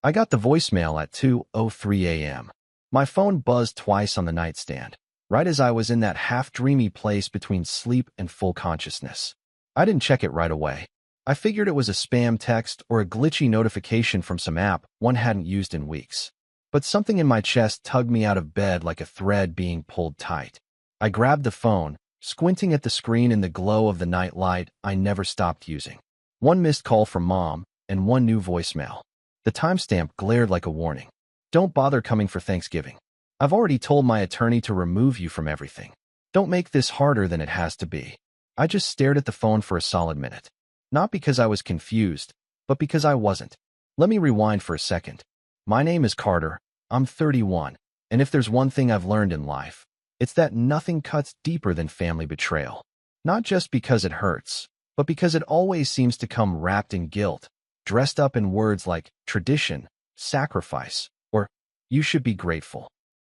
I got the voicemail at 2:03 a.m. My phone buzzed twice on the nightstand, right as I was in that half-dreamy place between sleep and full consciousness. I didn't check it right away. I figured it was a spam text or a glitchy notification from some app one hadn't used in weeks. But something in my chest tugged me out of bed like a thread being pulled tight. I grabbed the phone, squinting at the screen in the glow of the night light I never stopped using. One missed call from Mom, and one new voicemail. The timestamp glared like a warning. Don't bother coming for Thanksgiving. I've already told my attorney to remove you from everything. Don't make this harder than it has to be. I just stared at the phone for a solid minute. Not because I was confused, but because I wasn't. Let me rewind for a second. My name is Carter. I'm 31, and if there's one thing I've learned in life, it's that nothing cuts deeper than family betrayal. Not just because it hurts, but because it always seems to come wrapped in guilt, dressed up in words like tradition, sacrifice, or you should be grateful.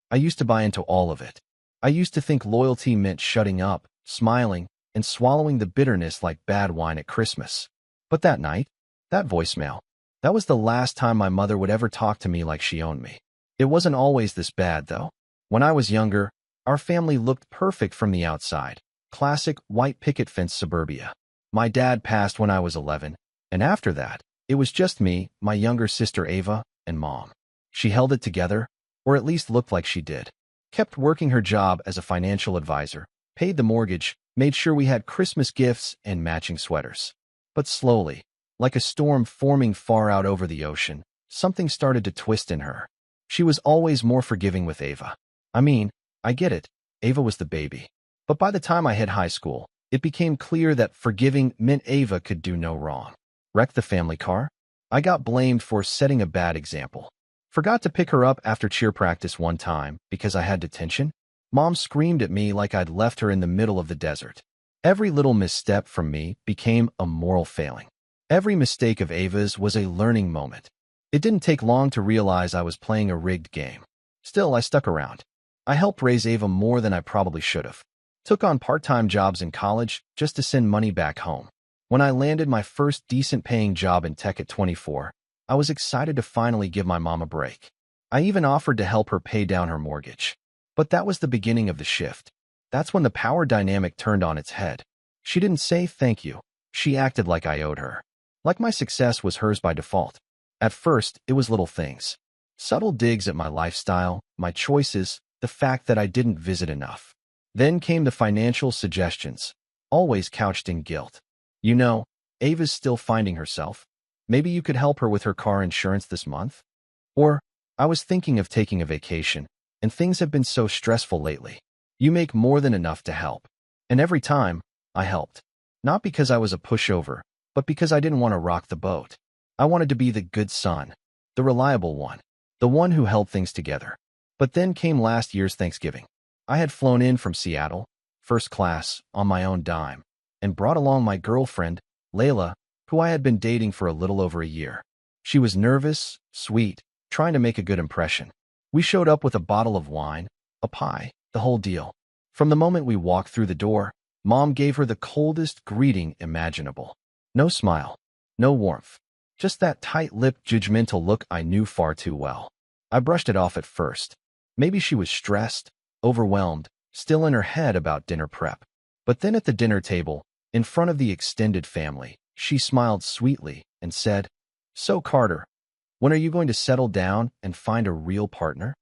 I used to buy into all of it. I used to think loyalty meant shutting up, smiling, and swallowing the bitterness like bad wine at Christmas. But that night, that voicemail, that was the last time my mother would ever talk to me like she owned me. It wasn't always this bad, though. When I was younger, our family looked perfect from the outside. Classic white picket fence suburbia. My dad passed when I was 11, and after that, it was just me, my younger sister Ava, and Mom. She held it together, or at least looked like she did. Kept working her job as a financial advisor, paid the mortgage, made sure we had Christmas gifts and matching sweaters. But slowly, like a storm forming far out over the ocean, something started to twist in her. She was always more forgiving with Ava. I mean, I get it, Ava was the baby. But by the time I hit high school, it became clear that forgiving meant Ava could do no wrong. Wrecked the family car? I got blamed for setting a bad example. Forgot to pick her up after cheer practice one time because I had detention? Mom screamed at me like I'd left her in the middle of the desert. Every little misstep from me became a moral failing. Every mistake of Ava's was a learning moment. It didn't take long to realize I was playing a rigged game. Still, I stuck around. I helped raise Ava more than I probably should have. Took on part-time jobs in college just to send money back home. When I landed my first decent-paying job in tech at 24, I was excited to finally give my mom a break. I even offered to help her pay down her mortgage. But that was the beginning of the shift. That's when the power dynamic turned on its head. She didn't say thank you. She acted like I owed her. Like my success was hers by default. At first, it was little things. Subtle digs at my lifestyle, my choices, the fact that I didn't visit enough. Then came the financial suggestions, always couched in guilt. You know, Ava's still finding herself. Maybe you could help her with her car insurance this month? Or, I was thinking of taking a vacation, and things have been so stressful lately. You make more than enough to help. And every time, I helped. Not because I was a pushover, but because I didn't want to rock the boat. I wanted to be the good son, the reliable one, the one who held things together. But then came last year's Thanksgiving. I had flown in from Seattle, first class, on my own dime, and brought along my girlfriend, Layla, who I had been dating for a little over a year. She was nervous, sweet, trying to make a good impression. We showed up with a bottle of wine, a pie, the whole deal. From the moment we walked through the door, Mom gave her the coldest greeting imaginable. No smile, no warmth, just that tight-lipped, judgmental look I knew far too well. I brushed it off at first. Maybe she was stressed, overwhelmed, still in her head about dinner prep. But then at the dinner table, in front of the extended family, she smiled sweetly and said, "So Carter, when are you going to settle down and find a real partner?"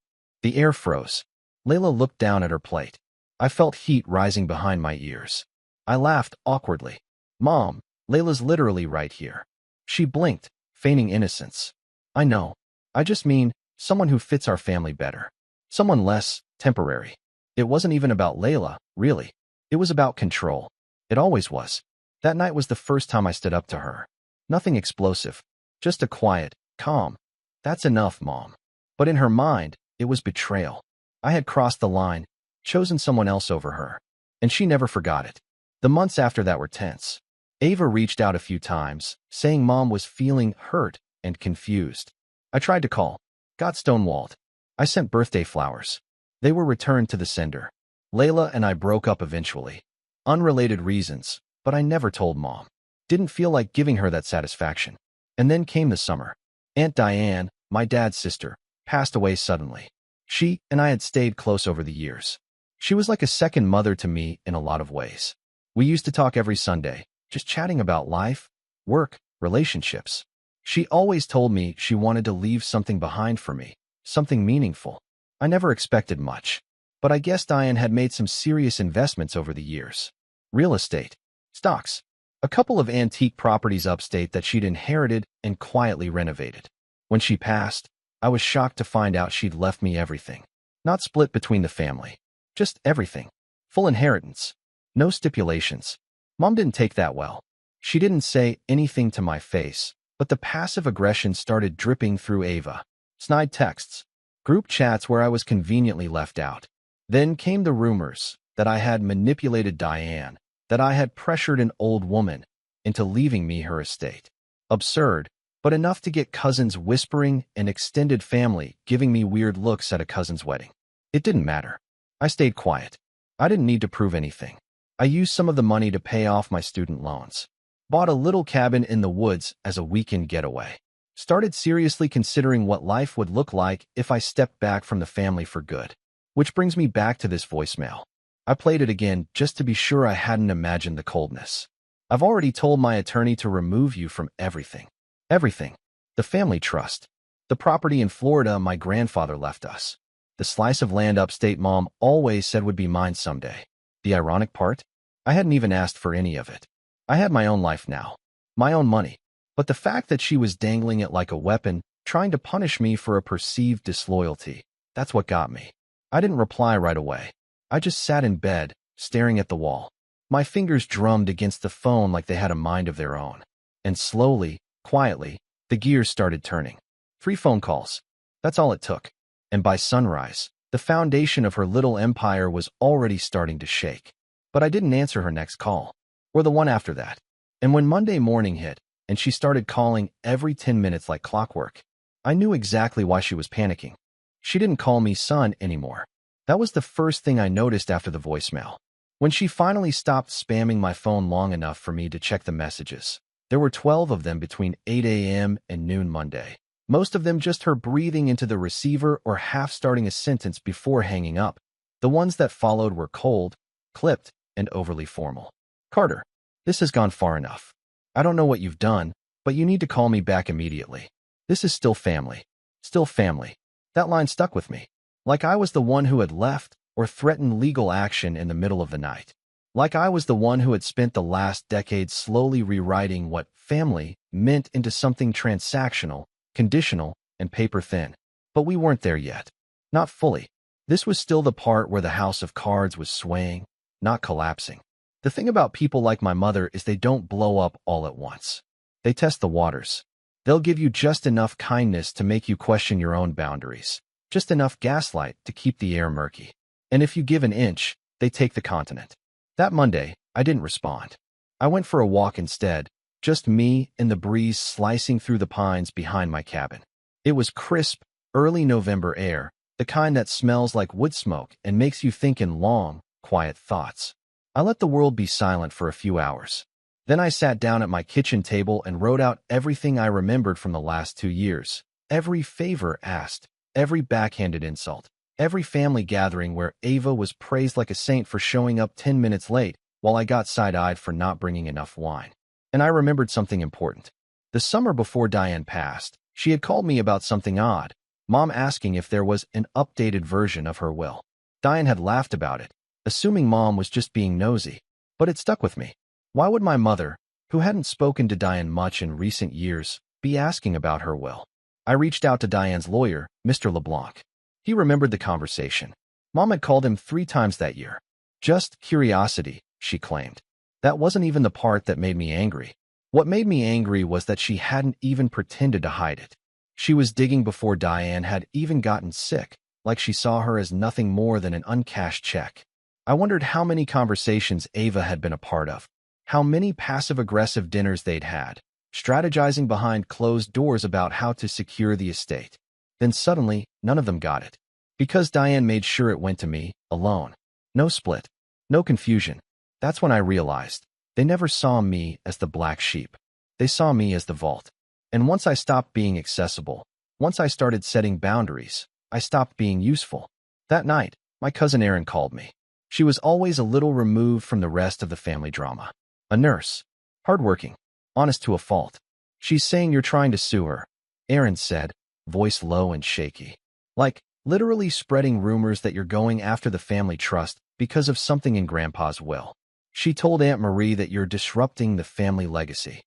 The air froze. Layla looked down at her plate. I felt heat rising behind my ears. I laughed awkwardly. "Mom, Layla's literally right here." She blinked, feigning innocence. "I know. I just mean someone who fits our family better. Someone less temporary." It wasn't even about Layla, really. It was about control. It always was. That night was the first time I stood up to her. Nothing explosive. Just a quiet, calm, "That's enough, Mom." But in her mind, it was betrayal. I had crossed the line, chosen someone else over her. And she never forgot it. The months after that were tense. Ava reached out a few times, saying Mom was feeling hurt and confused. I tried to call. Got stonewalled. I sent birthday flowers. They were returned to the sender. Layla and I broke up eventually. Unrelated reasons, but I never told Mom. Didn't feel like giving her that satisfaction. And then came the summer. Aunt Diane, my dad's sister, passed away suddenly. She and I had stayed close over the years. She was like a second mother to me in a lot of ways. We used to talk every Sunday, just chatting about life, work, relationships. She always told me she wanted to leave something behind for me, something meaningful. I never expected much, but I guess Diane had made some serious investments over the years. Real estate, stocks, a couple of antique properties upstate that she'd inherited and quietly renovated. When she passed, I was shocked to find out she'd left me everything. Not split between the family, just everything. Full inheritance. No stipulations. Mom didn't take that well. She didn't say anything to my face, but the passive aggression started dripping through Ava. Snide texts, group chats where I was conveniently left out. Then came the rumors that I had manipulated Diane, that I had pressured an old woman into leaving me her estate. Absurd, but enough to get cousins whispering and extended family giving me weird looks at a cousin's wedding. It didn't matter. I stayed quiet. I didn't need to prove anything. I used some of the money to pay off my student loans. Bought a little cabin in the woods as a weekend getaway. Started seriously considering what life would look like if I stepped back from the family for good. Which brings me back to this voicemail. I played it again just to be sure I hadn't imagined the coldness. I've already told my attorney to remove you from everything. Everything. The family trust. The property in Florida my grandfather left us. The slice of land upstate Mom always said would be mine someday. The ironic part? I hadn't even asked for any of it. I had my own life now. My own money. But the fact that she was dangling it like a weapon, trying to punish me for a perceived disloyalty, that's what got me. I didn't reply right away. I just sat in bed, staring at the wall. My fingers drummed against the phone like they had a mind of their own. And slowly, quietly, the gears started turning. 3 phone calls. That's all it took. And by sunrise, the foundation of her little empire was already starting to shake. But I didn't answer her next call, or the one after that. And when Monday morning hit, and she started calling every 10 minutes like clockwork, I knew exactly why she was panicking. She didn't call me son anymore. That was the first thing I noticed after the voicemail. When she finally stopped spamming my phone long enough for me to check the messages, there were 12 of them between 8 a.m. and noon Monday. Most of them just her breathing into the receiver or half starting a sentence before hanging up. The ones that followed were cold, clipped, and overly formal. Carter, this has gone far enough. I don't know what you've done, but you need to call me back immediately. This is still family. Still family. That line stuck with me. Like I was the one who had left or threatened legal action in the middle of the night. Like I was the one who had spent the last decade slowly rewriting what family meant into something transactional, conditional, and paper-thin. But we weren't there yet. Not fully. This was still the part where the house of cards was swaying, not collapsing. The thing about people like my mother is they don't blow up all at once. They test the waters. They'll give you just enough kindness to make you question your own boundaries. Just enough gaslight to keep the air murky. And if you give an inch, they take the continent. That Monday, I didn't respond. I went for a walk instead, just me and the breeze slicing through the pines behind my cabin. It was crisp, early November air, the kind that smells like wood smoke and makes you think in long, quiet thoughts. I let the world be silent for a few hours. Then I sat down at my kitchen table and wrote out everything I remembered from the last 2 years. Every favor asked, every backhanded insult, every family gathering where Ava was praised like a saint for showing up 10 minutes late while I got side-eyed for not bringing enough wine. And I remembered something important. The summer before Diane passed, she had called me about something odd, Mom asking if there was an updated version of her will. Diane had laughed about it, assuming Mom was just being nosy, but it stuck with me. Why would my mother, who hadn't spoken to Diane much in recent years, be asking about her will? I reached out to Diane's lawyer, Mr. LeBlanc. He remembered the conversation. Mom had called him 3 times that year. Just curiosity, she claimed. That wasn't even the part that made me angry. What made me angry was that she hadn't even pretended to hide it. She was digging before Diane had even gotten sick, like she saw her as nothing more than an uncashed check. I wondered how many conversations Ava had been a part of, how many passive-aggressive dinners they'd had, strategizing behind closed doors about how to secure the estate. Then suddenly, none of them got it. Because Diane made sure it went to me, alone. No split. No confusion. That's when I realized they never saw me as the black sheep. They saw me as the vault. And once I stopped being accessible, Once I started setting boundaries, I stopped being useful. That night, my cousin Erin called me. She was always a little removed from the rest of the family drama. A nurse. Hardworking. Honest to a fault. She's saying you're trying to sue her, Erin said, voice low and shaky. Like, literally spreading rumors that you're going after the family trust because of something in Grandpa's will. She told Aunt Marie that you're disrupting the family legacy.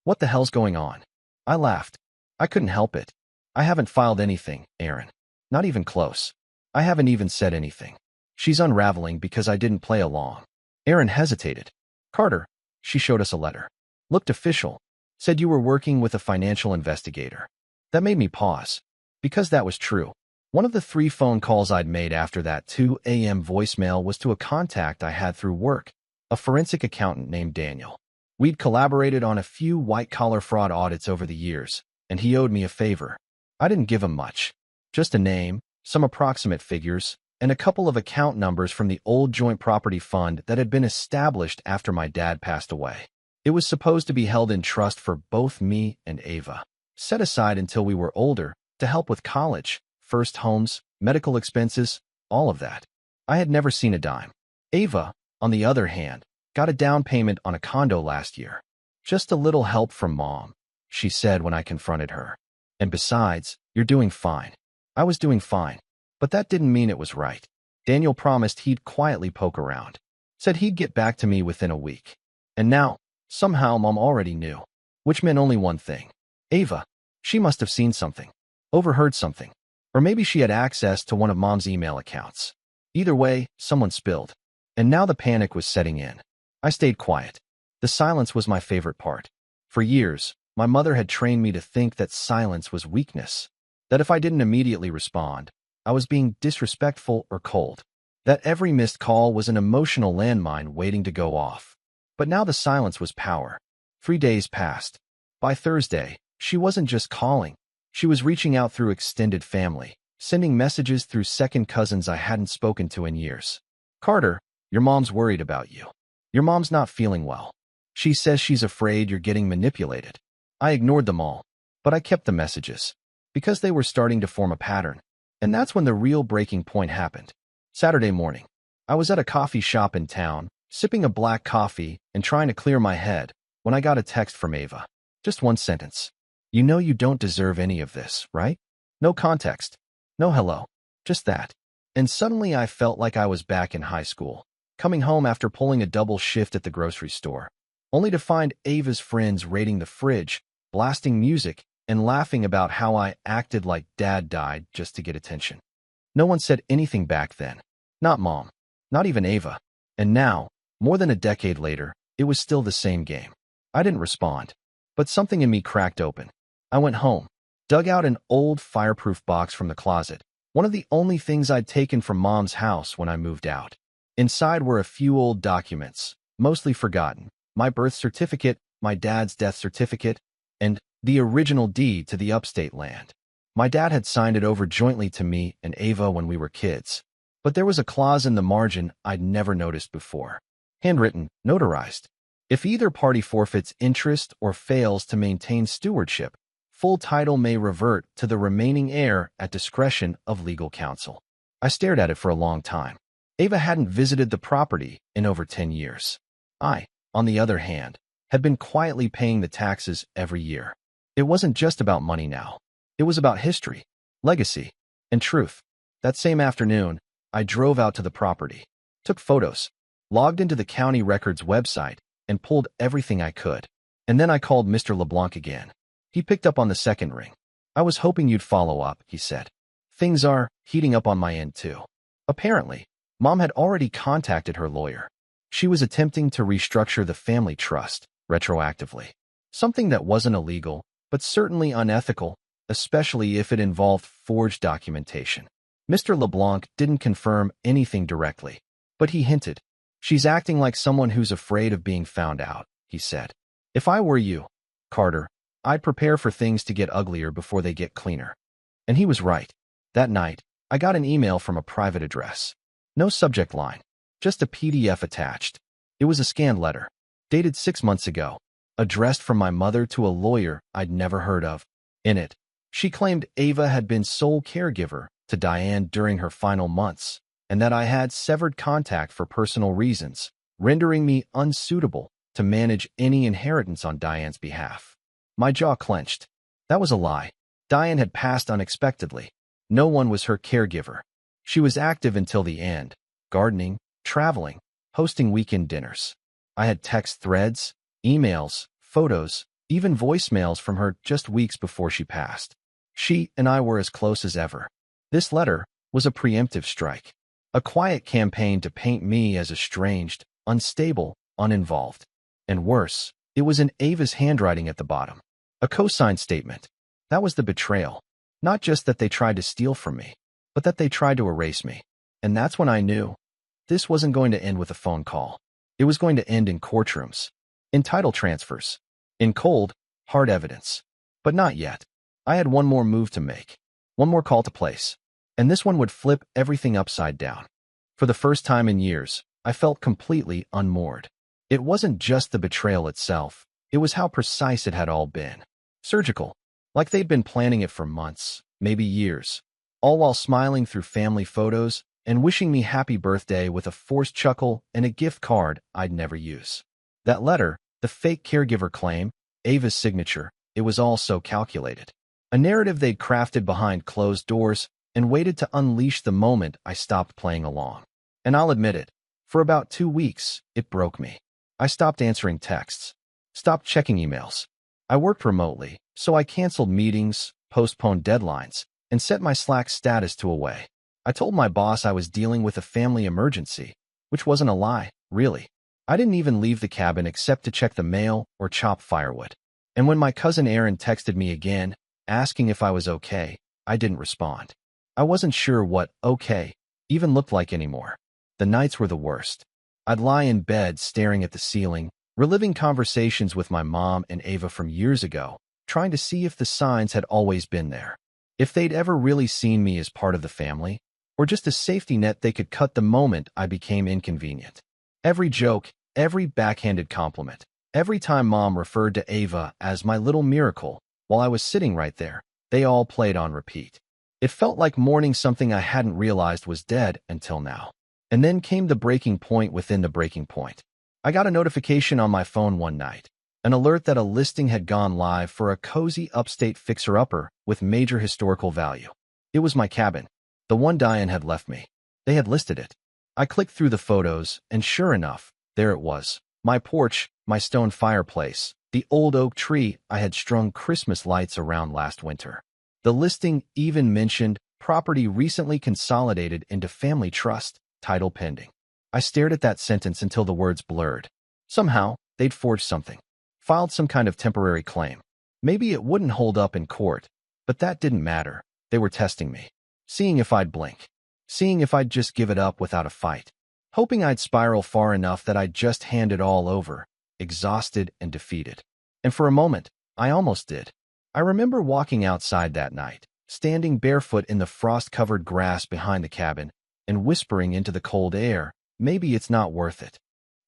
What the hell's going on? I laughed. I couldn't help it. I haven't filed anything, Erin. Not even close. I haven't even said anything. She's unraveling because I didn't play along. Erin hesitated. Carter, she showed us a letter. Looked official. Said you were working with a financial investigator. That made me pause. Because that was true. One of the 3 phone calls I'd made after that 2 a.m. voicemail was to a contact I had through work, a forensic accountant named Daniel. We'd collaborated on a few white-collar fraud audits over the years, and he owed me a favor. I didn't give him much. Just a name, some approximate figures, and a couple of account numbers from the old joint property fund that had been established after my dad passed away. It was supposed to be held in trust for both me and Ava, set aside until we were older, to help with college, first homes, medical expenses, all of that. I had never seen a dime. Ava, on the other hand, got a down payment on a condo last year. Just a little help from Mom, she said when I confronted her. And besides, you're doing fine. I was doing fine. But that didn't mean it was right. Daniel promised he'd quietly poke around. Said he'd get back to me within a week. And now, somehow Mom already knew. Which meant only one thing. Ava. She must have seen something. Overheard something. Or maybe she had access to one of Mom's email accounts. Either way, someone spilled. And now the panic was setting in. I stayed quiet. The silence was my favorite part. For years, my mother had trained me to think that silence was weakness. That if I didn't immediately respond, I was being disrespectful or cold. That every missed call was an emotional landmine waiting to go off. But now the silence was power. 3 days passed. By Thursday, she wasn't just calling. She was reaching out through extended family, sending messages through second cousins I hadn't spoken to in years. Carter, your mom's worried about you. Your mom's not feeling well. She says she's afraid you're getting manipulated. I ignored them all, but I kept the messages, because they were starting to form a pattern. And that's when the real breaking point happened. Saturday morning, I was at a coffee shop in town, sipping a black coffee and trying to clear my head, when I got a text from Ava. Just one sentence. You know you don't deserve any of this, right? No context. No hello. Just that. And suddenly I felt like I was back in high school, coming home after pulling a double shift at the grocery store, only to find Ava's friends raiding the fridge, blasting music, and laughing about how I acted like Dad died just to get attention. No one said anything back then. Not Mom. Not even Ava. And now, more than a decade later, it was still the same game. I didn't respond. But something in me cracked open. I went home, dug out an old fireproof box from the closet, one of the only things I'd taken from Mom's house when I moved out. Inside were a few old documents, mostly forgotten. My birth certificate, my dad's death certificate, and the original deed to the upstate land. My dad had signed it over jointly to me and Ava when we were kids. But there was a clause in the margin I'd never noticed before. Handwritten, notarized. If either party forfeits interest or fails to maintain stewardship, full title may revert to the remaining heir at discretion of legal counsel. I stared at it for a long time. Ava hadn't visited the property in over 10 years. I, on the other hand, had been quietly paying the taxes every year. It wasn't just about money now. It was about history, legacy, and truth. That same afternoon, I drove out to the property, took photos, logged into the county records website, and pulled everything I could. And then I called Mr. LeBlanc again. He picked up on the second ring. I was hoping you'd follow up, he said. Things are heating up on my end too. Apparently, Mom had already contacted her lawyer. She was attempting to restructure the family trust retroactively. Something that wasn't illegal, but certainly unethical, especially if it involved forged documentation. Mr. LeBlanc didn't confirm anything directly, but he hinted. She's acting like someone who's afraid of being found out, he said. If I were you, Carter, I'd prepare for things to get uglier before they get cleaner. And he was right. That night, I got an email from a private address. No subject line, just a PDF attached. It was a scanned letter, dated 6 months ago, addressed from my mother to a lawyer I'd never heard of. In it, She claimed Ava had been sole caregiver to Diane during her final months, and that I had severed contact for personal reasons, rendering me unsuitable to manage any inheritance on Diane's behalf. My jaw clenched. That was a lie. Diane had passed unexpectedly. No one was her caregiver. She was active until the end, gardening, traveling, hosting weekend dinners. I had text threads, emails, photos, even voicemails from her just weeks before she passed. She and I were as close as ever. This letter was a preemptive strike, a quiet campaign to paint me as estranged, unstable, uninvolved. And worse, it was in Ava's handwriting at the bottom. A co-signed statement. That was the betrayal. Not just that they tried to steal from me, but that they tried to erase me. And that's when I knew this wasn't going to end with a phone call. It was going to end in courtrooms, in title transfers, in cold, hard evidence. But not yet. I had one more move to make, one more call to place, and this one would flip everything upside down. For the first time in years, I felt completely unmoored. It wasn't just the betrayal itself, it was how precise it had all been. Surgical, like they'd been planning it for months, maybe years, all while smiling through family photos and wishing me happy birthday with a forced chuckle and a gift card I'd never use. That letter, the fake caregiver claim, Ava's signature, it was all so calculated. A narrative they'd crafted behind closed doors and waited to unleash the moment I stopped playing along. And I'll admit it, for about 2 weeks, it broke me. I stopped answering texts, stopped checking emails. I worked remotely, so I canceled meetings, postponed deadlines, and set my Slack status to away. I told my boss I was dealing with a family emergency, which wasn't a lie, really. I didn't even leave the cabin except to check the mail or chop firewood. And when my cousin Aaron texted me again, asking if I was okay, I didn't respond. I wasn't sure what okay even looked like anymore. The nights were the worst. I'd lie in bed staring at the ceiling, reliving conversations with my mom and Ava from years ago, trying to see if the signs had always been there. If they'd ever really seen me as part of the family, or just a safety net they could cut the moment I became inconvenient. Every joke, every backhanded compliment, every time Mom referred to Ava as my little miracle while I was sitting right there, they all played on repeat. It felt like mourning something I hadn't realized was dead until now. And then came the breaking point within the breaking point. I got a notification on my phone one night, an alert that a listing had gone live for a cozy upstate fixer-upper with major historical value. It was my cabin, the one Diane had left me. They had listed it. I clicked through the photos, and sure enough, there it was. My porch, my stone fireplace, the old oak tree I had strung Christmas lights around last winter. The listing even mentioned property recently consolidated into family trust, title pending. I stared at that sentence until the words blurred. Somehow, they'd forged something, filed some kind of temporary claim. Maybe it wouldn't hold up in court, but that didn't matter. They were testing me, seeing if I'd blink, seeing if I'd just give it up without a fight, hoping I'd spiral far enough that I'd just hand it all over, exhausted and defeated. And for a moment, I almost did. I remember walking outside that night, standing barefoot in the frost-covered grass behind the cabin, and whispering into the cold air, maybe it's not worth it.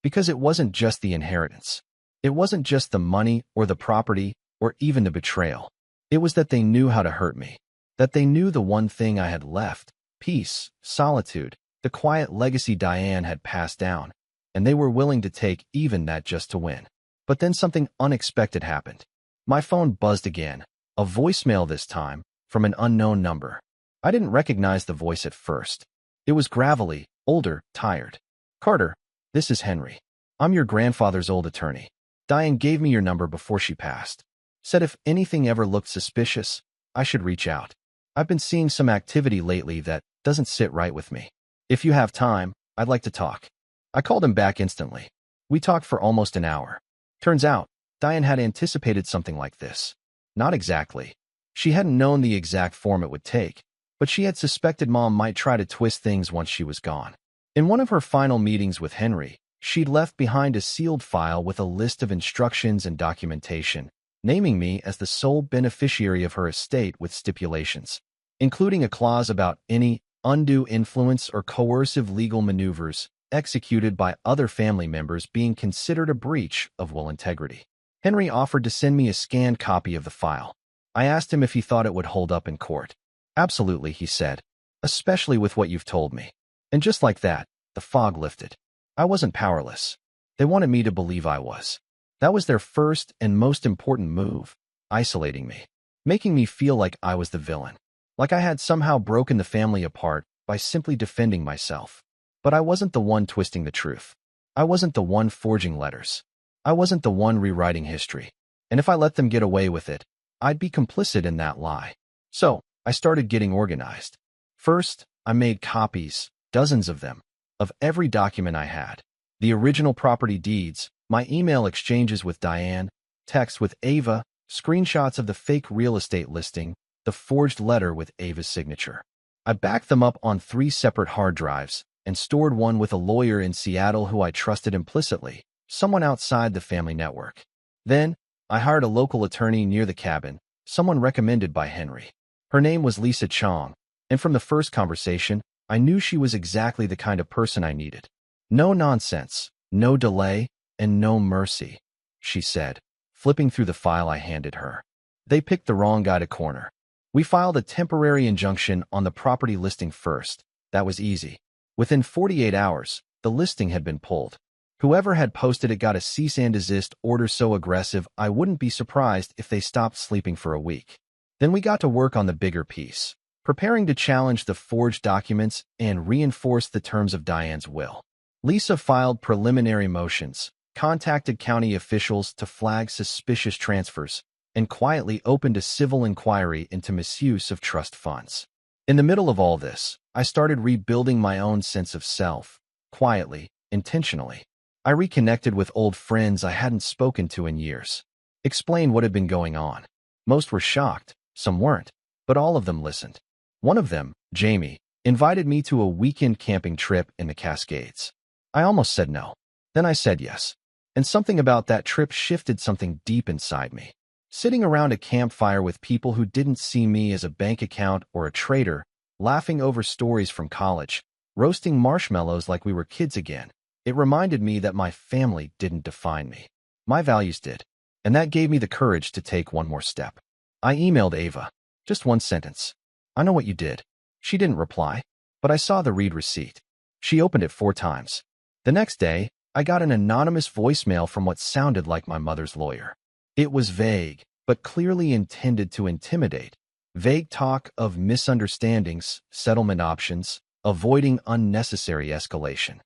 Because it wasn't just the inheritance. It wasn't just the money or the property or even the betrayal. It was that they knew how to hurt me, that they knew the one thing I had left, peace, solitude, the quiet legacy Diane had passed down, and they were willing to take even that just to win. But then something unexpected happened. My phone buzzed again, a voicemail this time, from an unknown number. I didn't recognize the voice at first. It was gravelly, older, tired. "Carter, this is Henry. I'm your grandfather's old attorney. Diane gave me your number before she passed. Said if anything ever looked suspicious, I should reach out. I've been seeing some activity lately that doesn't sit right with me. If you have time, I'd like to talk." I called him back instantly. We talked for almost an hour. Turns out, Diane had anticipated something like this. Not exactly. She hadn't known the exact form it would take, but she had suspected Mom might try to twist things once she was gone. In one of her final meetings with Henry, she'd left behind a sealed file with a list of instructions and documentation, naming me as the sole beneficiary of her estate with stipulations, including a clause about any undue influence or coercive legal maneuvers executed by other family members being considered a breach of will integrity. Henry offered to send me a scanned copy of the file. I asked him if he thought it would hold up in court. Absolutely, he said. Especially with what you've told me. And just like that, the fog lifted. I wasn't powerless. They wanted me to believe I was. That was their first and most important move, isolating me, making me feel like I was the villain, like I had somehow broken the family apart by simply defending myself. But I wasn't the one twisting the truth. I wasn't the one forging letters. I wasn't the one rewriting history. And if I let them get away with it, I'd be complicit in that lie. So, I started getting organized. First, I made copies, dozens of them, of every document I had. The original property deeds, my email exchanges with Diane, texts with Ava, screenshots of the fake real estate listing, the forged letter with Ava's signature. I backed them up on 3 separate hard drives and stored one with a lawyer in Seattle who I trusted implicitly, someone outside the family network. Then, I hired a local attorney near the cabin, someone recommended by Henry. Her name was Lisa Chong, and from the first conversation, I knew she was exactly the kind of person I needed. No nonsense, no delay, and no mercy, she said, flipping through the file I handed her. They picked the wrong guy to corner. We filed a temporary injunction on the property listing first. That was easy. Within 48 hours, the listing had been pulled. Whoever had posted it got a cease and desist order so aggressive I wouldn't be surprised if they stopped sleeping for a week. Then we got to work on the bigger piece, preparing to challenge the forged documents and reinforce the terms of Diane's will. Lisa filed preliminary motions, contacted county officials to flag suspicious transfers, and quietly opened a civil inquiry into misuse of trust funds. In the middle of all this, I started rebuilding my own sense of self, quietly, intentionally. I reconnected with old friends I hadn't spoken to in years, explained what had been going on. Most were shocked, some weren't, but all of them listened. One of them, Jamie, invited me to a weekend camping trip in the Cascades. I almost said no. Then I said yes. And something about that trip shifted something deep inside me. Sitting around a campfire with people who didn't see me as a bank account or a trader, laughing over stories from college, roasting marshmallows like we were kids again, it reminded me that my family didn't define me. My values did. And that gave me the courage to take one more step. I emailed Ava. Just one sentence. I know what you did. She didn't reply, but I saw the read receipt. She opened it 4 times. The next day, I got an anonymous voicemail from what sounded like my mother's lawyer. It was vague, but clearly intended to intimidate. Vague talk of misunderstandings, settlement options, avoiding unnecessary escalation.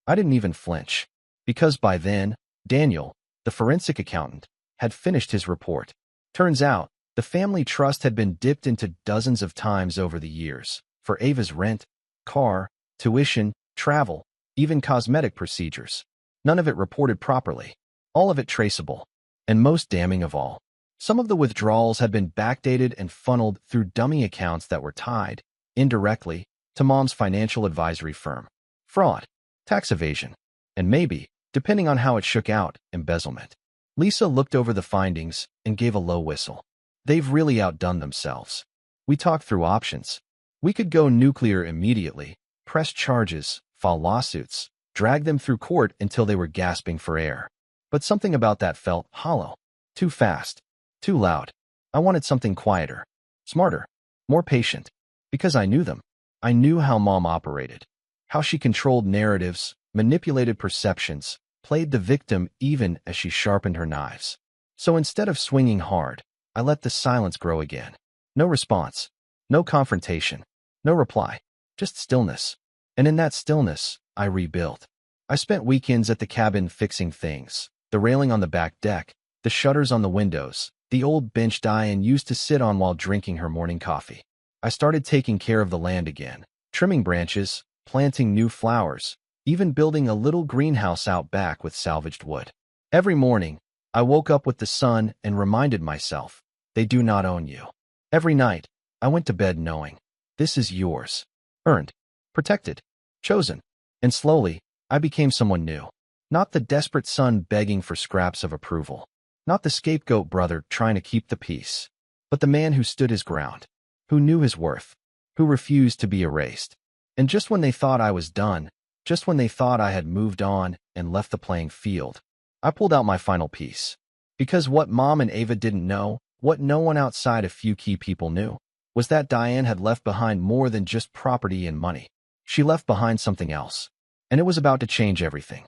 I didn't even flinch, because by then, Daniel, the forensic accountant, had finished his report. Turns out, the family trust had been dipped into dozens of times over the years, for Ava's rent, car, tuition, travel, even cosmetic procedures. None of it reported properly, all of it traceable. And most damning of all, some of the withdrawals had been backdated and funneled through dummy accounts that were tied, indirectly, to Mom's financial advisory firm. Fraud, tax evasion, and maybe, depending on how it shook out, embezzlement. Lisa looked over the findings and gave a low whistle. They've really outdone themselves. We talked through options. We could go nuclear immediately, press charges, file lawsuits, drag them through court until they were gasping for air. But something about that felt hollow. Too fast. Too loud. I wanted something quieter. Smarter. More patient. Because I knew them. I knew how Mom operated. How she controlled narratives, manipulated perceptions, played the victim even as she sharpened her knives. So instead of swinging hard, I let the silence grow again. No response. No confrontation. No reply. Just stillness. And in that stillness, I rebuilt. I spent weekends at the cabin fixing things. The railing on the back deck, the shutters on the windows, the old bench Diane used to sit on while drinking her morning coffee. I started taking care of the land again, trimming branches, planting new flowers, even building a little greenhouse out back with salvaged wood. Every morning, I woke up with the sun and reminded myself, they do not own you. Every night, I went to bed knowing, this is yours. Earned, protected, chosen. And slowly, I became someone new. Not the desperate son begging for scraps of approval. Not the scapegoat brother trying to keep the peace. But the man who stood his ground. Who knew his worth. Who refused to be erased. And just when they thought I was done, just when they thought I had moved on and left the playing field, I pulled out my final piece. Because what Mom and Ava didn't know What no one outside a few key people knew was that Diane had left behind more than just property and money. She left behind something else, and it was about to change everything.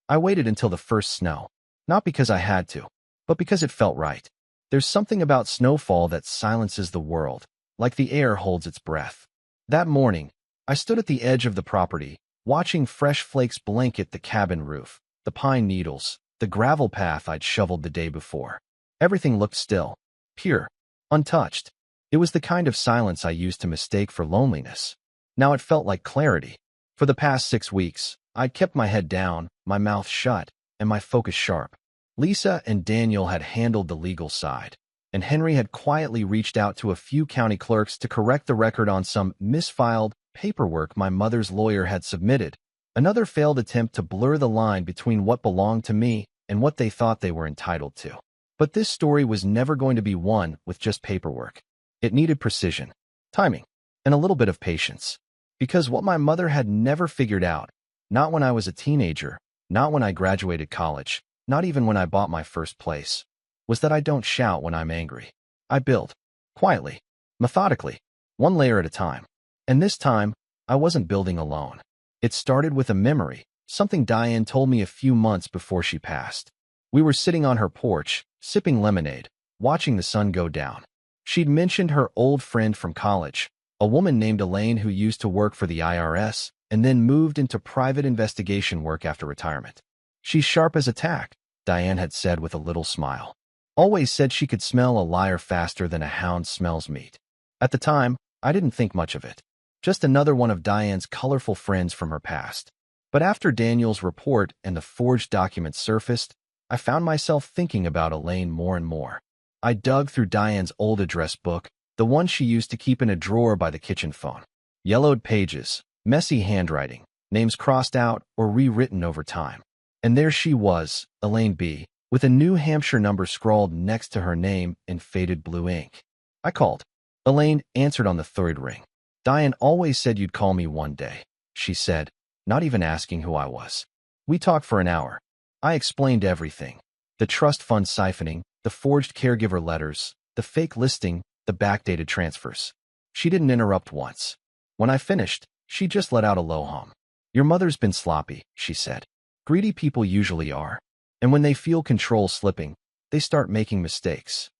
I waited until the first snow, not because I had to, but because it felt right. There's something about snowfall that silences the world, like the air holds its breath. That morning, I stood at the edge of the property, watching fresh flakes blanket the cabin roof, the pine needles, the gravel path I'd shoveled the day before. Everything looked still, pure, untouched. It was the kind of silence I used to mistake for loneliness. Now it felt like clarity. For the past 6 weeks, I'd kept my head down, my mouth shut, and my focus sharp. Lisa and Daniel had handled the legal side, and Henry had quietly reached out to a few county clerks to correct the record on some misfiled paperwork my mother's lawyer had submitted. Another failed attempt to blur the line between what belonged to me and what they thought they were entitled to. But this story was never going to be one with just paperwork. It needed precision, timing, and a little bit of patience. Because what my mother had never figured out, not when I was a teenager, not when I graduated college, not even when I bought my first place, was that I don't shout when I'm angry. I build, quietly, methodically, one layer at a time. And this time, I wasn't building alone. It started with a memory, something Diane told me a few months before she passed. We were sitting on her porch, sipping lemonade, watching the sun go down. She'd mentioned her old friend from college, a woman named Elaine who used to work for the IRS and then moved into private investigation work after retirement. She's sharp as a tack, Diane had said with a little smile. Always said she could smell a liar faster than a hound smells meat. At the time, I didn't think much of it. Just another one of Diane's colorful friends from her past. But after Daniel's report and the forged documents surfaced, I found myself thinking about Elaine more and more. I dug through Diane's old address book, the one she used to keep in a drawer by the kitchen phone. Yellowed pages, messy handwriting, names crossed out or rewritten over time. And there she was, Elaine B., with a New Hampshire number scrawled next to her name in faded blue ink. I called. Elaine answered on the third ring. Diane always said you'd call me one day, she said, not even asking who I was. We talked for an hour. I explained everything. The trust fund siphoning, the forged caregiver letters, the fake listing, the backdated transfers. She didn't interrupt once. When I finished, she just let out a low hum. Your mother's been sloppy, she said. Greedy people usually are. And when they feel control slipping, they start making mistakes.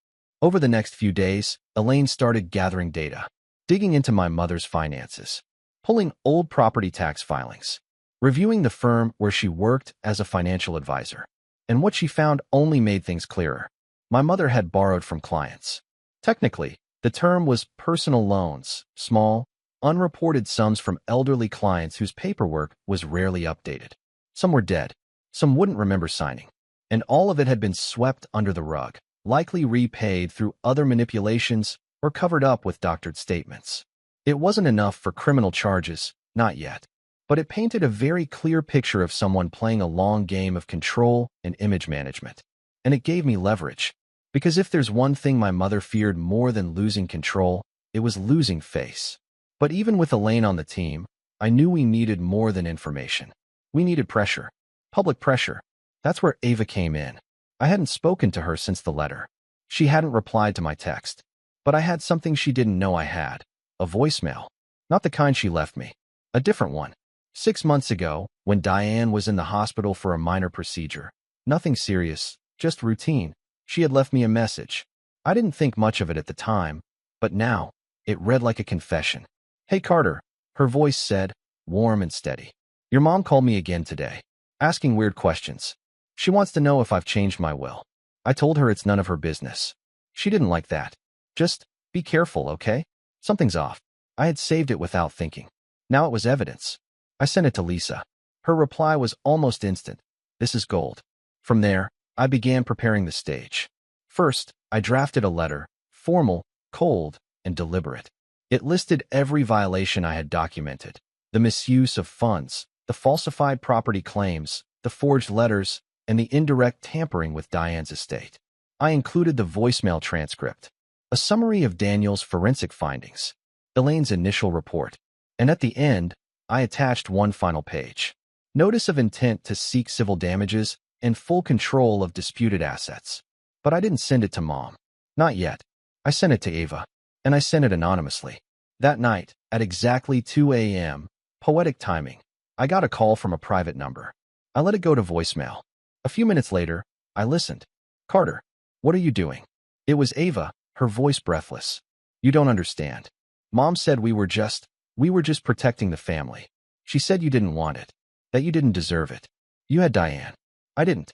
Over the next few days, Elaine started gathering data, digging into my mother's finances, pulling old property tax filings, reviewing the firm where she worked as a financial advisor. And what she found only made things clearer. My mother had borrowed from clients. Technically, the term was personal loans, small, unreported sums from elderly clients whose paperwork was rarely updated. Some were dead, some wouldn't remember signing, and all of it had been swept under the rug, likely repaid through other manipulations or covered up with doctored statements. It wasn't enough for criminal charges, not yet, but it painted a very clear picture of someone playing a long game of control and image management. And it gave me leverage, because if there's one thing my mother feared more than losing control, it was losing face. But even with Elaine on the team, I knew we needed more than information. We needed pressure. Public pressure. That's where Ava came in. I hadn't spoken to her since the letter. She hadn't replied to my text. But I had something she didn't know I had. A voicemail. Not the kind she left me. A different one. 6 months ago, when Diane was in the hospital for a minor procedure. Nothing serious, just routine. She had left me a message. I didn't think much of it at the time, but now, it read like a confession. Hey Carter, her voice said, warm and steady. Your mom called me again today, asking weird questions. She wants to know if I've changed my will. I told her it's none of her business. She didn't like that. Just, be careful, okay? Something's off. I had saved it without thinking. Now it was evidence. I sent it to Lisa. Her reply was almost instant. This is gold. From there, I began preparing the stage. First, I drafted a letter, formal, cold, and deliberate. It listed every violation I had documented. The misuse of funds, the falsified property claims, the forged letters, and the indirect tampering with Diane's estate. I included the voicemail transcript, a summary of Daniel's forensic findings, Elaine's initial report, and at the end, I attached one final page. Notice of intent to seek civil damages and full control of disputed assets. But I didn't send it to Mom. Not yet. I sent it to Ava, and I sent it anonymously. That night, at exactly 2 a.m., poetic timing, I got a call from a private number. I let it go to voicemail. A few minutes later, I listened. "Carter, what are you doing?" It was Ava, her voice breathless. "You don't understand. Mom said we were just protecting the family. She said you didn't want it, that you didn't deserve it. You had Diane. I didn't."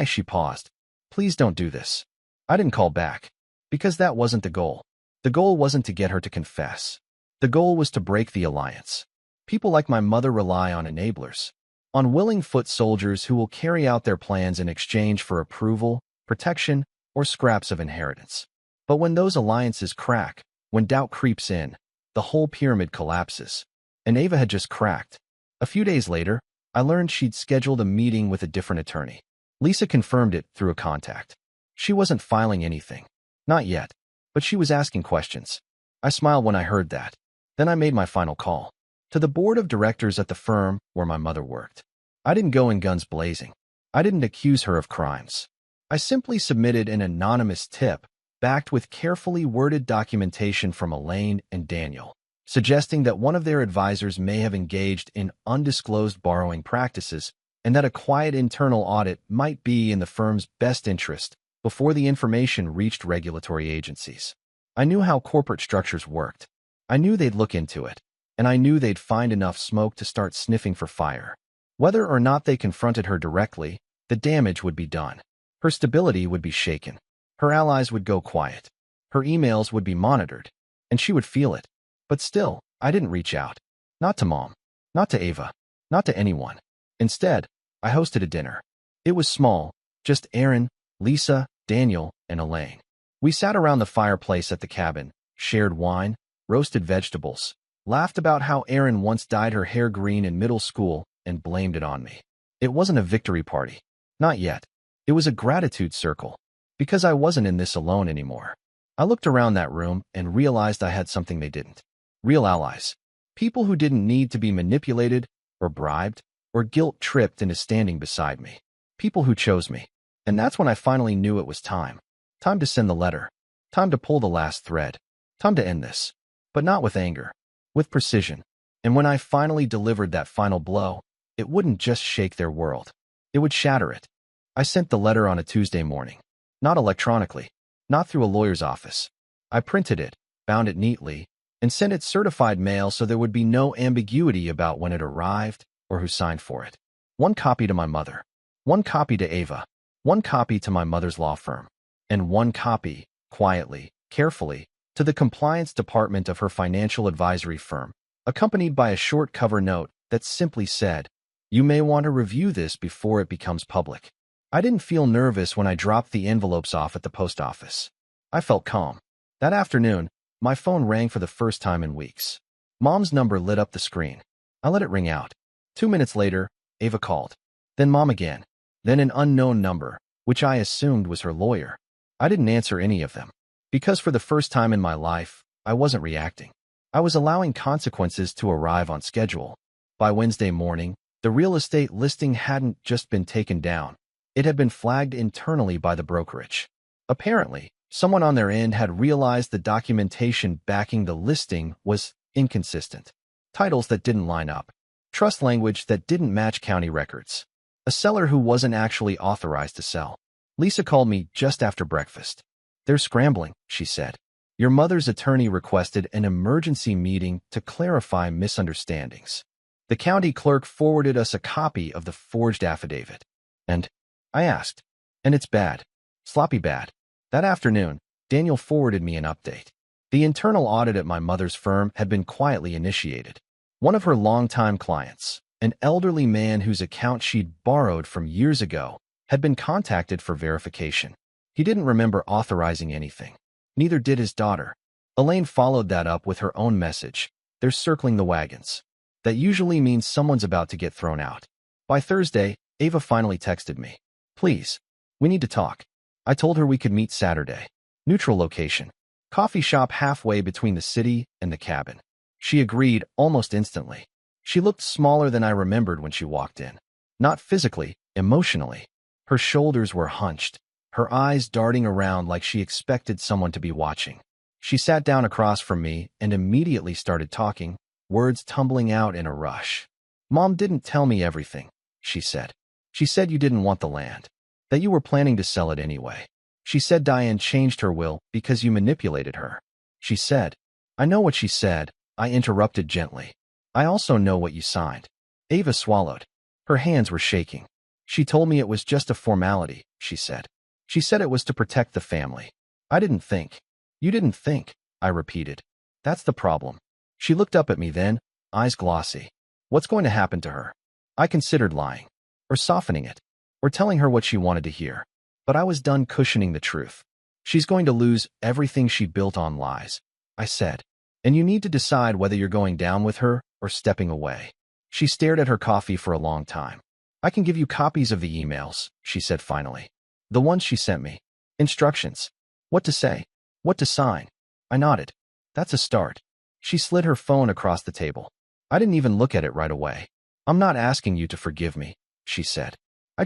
She paused. "Please don't do this." I didn't call back, because that wasn't the goal. The goal wasn't to get her to confess. The goal was to break the alliance. People like my mother rely on enablers, on willing foot soldiers who will carry out their plans in exchange for approval, protection, or scraps of inheritance. But when those alliances crack, when doubt creeps in, the whole pyramid collapses. And Ava had just cracked. A few days later, I learned she'd scheduled a meeting with a different attorney. Lisa confirmed it through a contact. She wasn't filing anything. Not yet. But she was asking questions. I smiled when I heard that. Then I made my final call. To the board of directors at the firm where my mother worked. I didn't go in guns blazing. I didn't accuse her of crimes. I simply submitted an anonymous tip, backed with carefully worded documentation from Elaine and Daniel, suggesting that one of their advisors may have engaged in undisclosed borrowing practices and that a quiet internal audit might be in the firm's best interest before the information reached regulatory agencies. I knew how corporate structures worked. I knew they'd look into it, and I knew they'd find enough smoke to start sniffing for fire. Whether or not they confronted her directly, the damage would be done. Her stability would be shaken. Her allies would go quiet. Her emails would be monitored, and she would feel it. But still, I didn't reach out. Not to Mom. Not to Ava. Not to anyone. Instead, I hosted a dinner. It was small, just Aaron, Lisa, Daniel, and Elaine. We sat around the fireplace at the cabin, shared wine, roasted vegetables, laughed about how Aaron once dyed her hair green in middle school and blamed it on me. It wasn't a victory party. Not yet. It was a gratitude circle. Because I wasn't in this alone anymore. I looked around that room and realized I had something they didn't. Real allies. People who didn't need to be manipulated, or bribed, or guilt-tripped into standing beside me. People who chose me. And that's when I finally knew it was time. Time to send the letter. Time to pull the last thread. Time to end this. But not with anger. With precision. And when I finally delivered that final blow, it wouldn't just shake their world. It would shatter it. I sent the letter on a Tuesday morning. Not electronically. Not through a lawyer's office. I printed it, bound it neatly, and sent it certified mail so there would be no ambiguity about when it arrived or who signed for it. One copy to my mother. One copy to Ava. One copy to my mother's law firm. And one copy, quietly, carefully, to the compliance department of her financial advisory firm, accompanied by a short cover note that simply said, "You may want to review this before it becomes public." I didn't feel nervous when I dropped the envelopes off at the post office. I felt calm. That afternoon, my phone rang for the first time in weeks. Mom's number lit up the screen. I let it ring out. 2 minutes later, Ava called. Then Mom again. Then an unknown number, which I assumed was her lawyer. I didn't answer any of them. Because for the first time in my life, I wasn't reacting. I was allowing consequences to arrive on schedule. By Wednesday morning, the real estate listing hadn't just been taken down. It had been flagged internally by the brokerage. Apparently, someone on their end had realized the documentation backing the listing was inconsistent. Titles that didn't line up. Trust language that didn't match county records. A seller who wasn't actually authorized to sell. Lisa called me just after breakfast. "They're scrambling," she said. "Your mother's attorney requested an emergency meeting to clarify misunderstandings. The county clerk forwarded us a copy of the forged affidavit." And I asked. And it's bad. Sloppy bad. That afternoon, Daniel forwarded me an update. The internal audit at my mother's firm had been quietly initiated. One of her longtime clients, an elderly man whose account she'd borrowed from years ago, had been contacted for verification. He didn't remember authorizing anything. Neither did his daughter. Elaine followed that up with her own message. "They're circling the wagons." That usually means someone's about to get thrown out. By Thursday, Ava finally texted me. "Please, we need to talk." I told her we could meet Saturday. Neutral location. Coffee shop halfway between the city and the cabin. She agreed almost instantly. She looked smaller than I remembered when she walked in. Not physically, emotionally. Her shoulders were hunched, her eyes darting around like she expected someone to be watching. She sat down across from me and immediately started talking, words tumbling out in a rush. Mom didn't tell me everything, she said. She said you didn't want the land, that you were planning to sell it anyway. She said Diane changed her will because you manipulated her. She said, I know what she said, I interrupted gently. I also know what you signed. Ava swallowed. Her hands were shaking. She told me it was just a formality, she said. She said it was to protect the family. I didn't think. You didn't think, I repeated. That's the problem. She looked up at me then, eyes glossy. What's going to happen to her? I considered lying, or softening it, or telling her what she wanted to hear. But I was done cushioning the truth. She's going to lose everything she built on lies, I said. And you need to decide whether you're going down with her or stepping away. She stared at her coffee for a long time. I can give you copies of the emails, she said finally. The ones she sent me. Instructions. What to say. What to sign. I nodded. That's a start. She slid her phone across the table. I didn't even look at it right away. I'm not asking you to forgive me, she said. I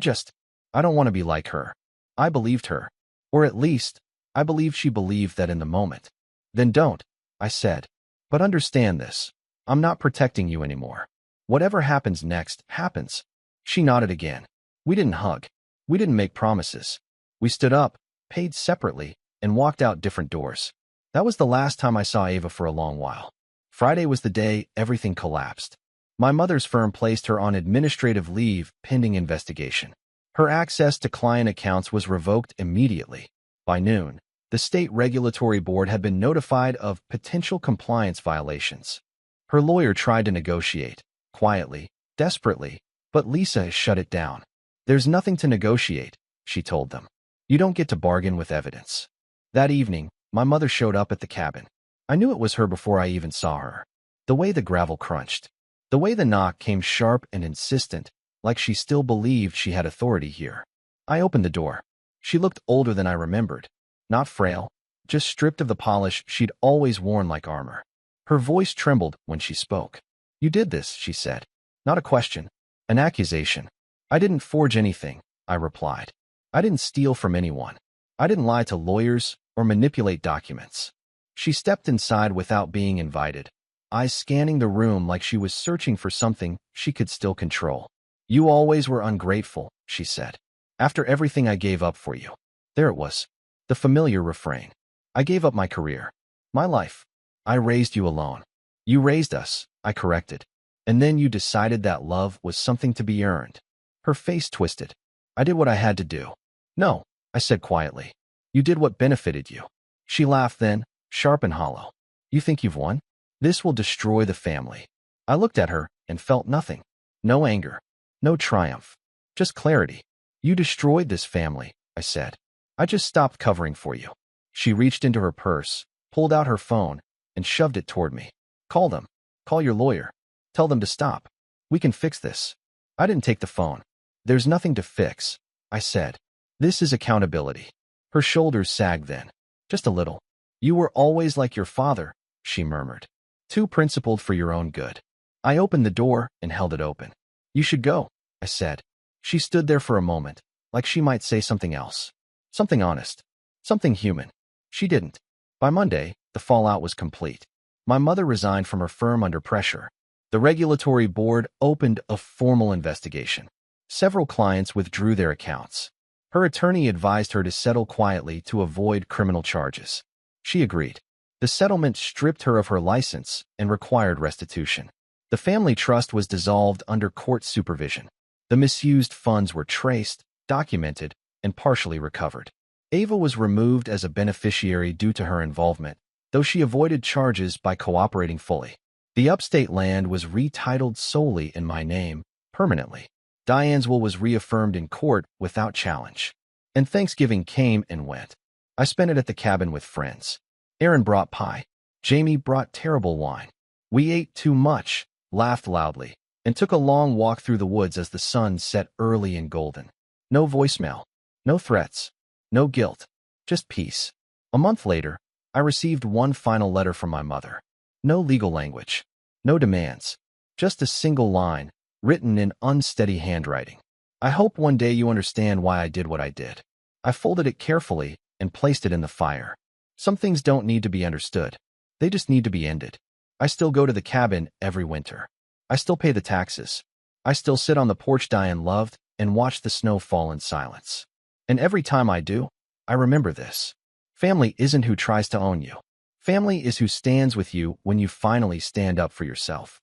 don't want to be like her. I believed her. Or at least, I believe she believed that in the moment. Then don't, I said. But understand this. I'm not protecting you anymore. Whatever happens next, happens. She nodded again. We didn't hug. We didn't make promises. We stood up, paid separately, and walked out different doors. That was the last time I saw Ava for a long while. Friday was the day everything collapsed. My mother's firm placed her on administrative leave pending investigation. Her access to client accounts was revoked immediately. By noon, the state regulatory board had been notified of potential compliance violations. Her lawyer tried to negotiate, quietly, desperately, but Lisa has shut it down. There's nothing to negotiate, she told them. You don't get to bargain with evidence. That evening, my mother showed up at the cabin. I knew it was her before I even saw her. The way the gravel crunched. The way the knock came sharp and insistent, like she still believed she had authority here. I opened the door. She looked older than I remembered. Not frail, just stripped of the polish she'd always worn like armor. Her voice trembled when she spoke. You did this, she said. Not a question. An accusation. I didn't forge anything, I replied. I didn't steal from anyone. I didn't lie to lawyers or manipulate documents. She stepped inside without being invited, eyes scanning the room like she was searching for something she could still control. You always were ungrateful, she said. After everything I gave up for you. There it was. The familiar refrain. I gave up my career. My life. I raised you alone. You raised us, I corrected. And then you decided that love was something to be earned. Her face twisted. I did what I had to do. No, I said quietly. You did what benefited you. She laughed then, sharp and hollow. You think you've won? This will destroy the family. I looked at her and felt nothing. No anger. No triumph. Just clarity. You destroyed this family, I said. I just stopped covering for you. She reached into her purse, pulled out her phone, and shoved it toward me. Call them. Call your lawyer. Tell them to stop. We can fix this. I didn't take the phone. There's nothing to fix, I said. This is accountability. Her shoulders sagged then. Just a little. You were always like your father, she murmured. Too principled for your own good. I opened the door and held it open. You should go, I said. She stood there for a moment, like she might say something else. Something honest. Something human. She didn't. By Monday, the fallout was complete. My mother resigned from her firm under pressure. The regulatory board opened a formal investigation. Several clients withdrew their accounts. Her attorney advised her to settle quietly to avoid criminal charges. She agreed. The settlement stripped her of her license and required restitution. The family trust was dissolved under court supervision. The misused funds were traced, documented, and partially recovered. Ava was removed as a beneficiary due to her involvement, though she avoided charges by cooperating fully. The upstate land was retitled solely in my name, permanently. Diane's will was reaffirmed in court without challenge. And Thanksgiving came and went. I spent it at the cabin with friends. Aaron brought pie. Jamie brought terrible wine. We ate too much, laughed loudly, and took a long walk through the woods as the sun set early and golden. No voicemail. No threats. No guilt. Just peace. A month later, I received one final letter from my mother. No legal language. No demands. Just a single line, written in unsteady handwriting. I hope one day you understand why I did what I did. I folded it carefully and placed it in the fire. Some things don't need to be understood. They just need to be ended. I still go to the cabin every winter. I still pay the taxes. I still sit on the porch dying loved and watch the snow fall in silence. And every time I do, I remember this. Family isn't who tries to own you. Family is who stands with you when you finally stand up for yourself.